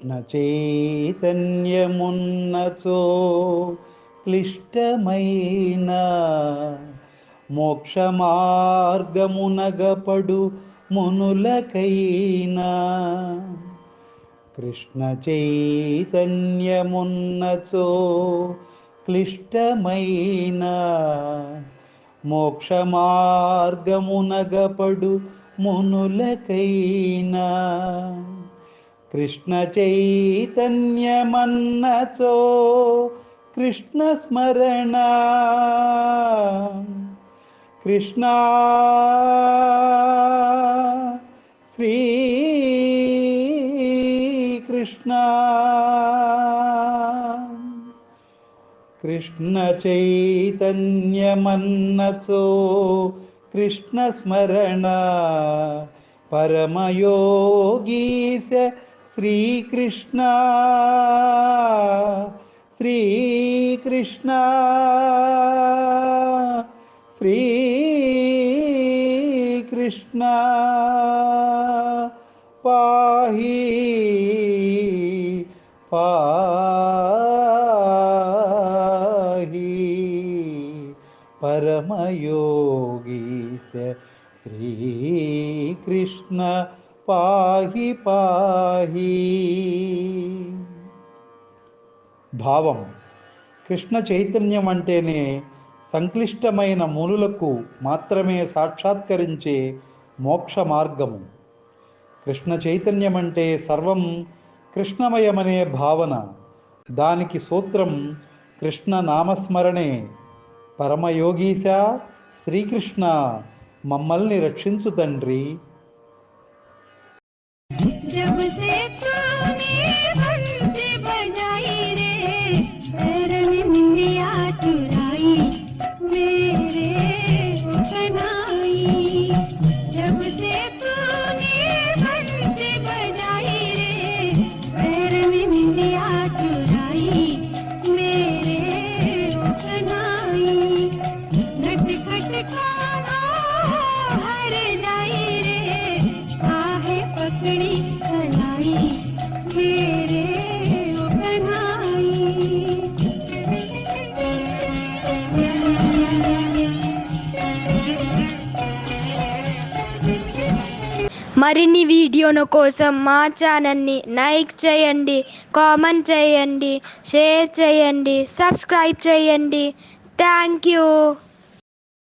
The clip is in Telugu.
కృష్ణ చైతన్యమున్నచో క్లిష్టమైన మోక్ష మార్గమునగపడు మునులకైనా కృష్ణ చైతన్యమున్నచో క్లిష్టమైన మోక్ష మార్గమునగపడు మునులకైనా కృష్ణ చైతన్యమన్నచో కృష్ణ స్మరణ కృష్ణ శ్రీ కృష్ణ కృష్ణ చైతన్యమన్నచో కృష్ణ స్మరణ పరమయోగీశ శ్రీకృష్ణ శ్రీకృష్ణ శ్రీకృష్ణ పాహి పాహి పరమయోగీశ శ్రీకృష్ణ పాహి పాహి. భావం: కృష్ణ చైతన్యం అంటేనే సంక్లిష్టమైన మునులకు మాత్రమే సాక్షాత్కరించే మోక్ష మార్గము. కృష్ణ చైతన్యం అంటే సర్వం కృష్ణమయమనే భావన. దానికి సూత్రం కృష్ణ నామస్మరణే. పరమయోగీశ శ్రీకృష్ణ, మమ్మల్ని రక్షించు తండ్రి. మరిన్ని వీడియోల కోసం మా ఛానల్ని లైక్ చేయండి, కామెంట్ చేయండి, షేర్ చేయండి, సబ్స్క్రైబ్ చేయండి. Thank you.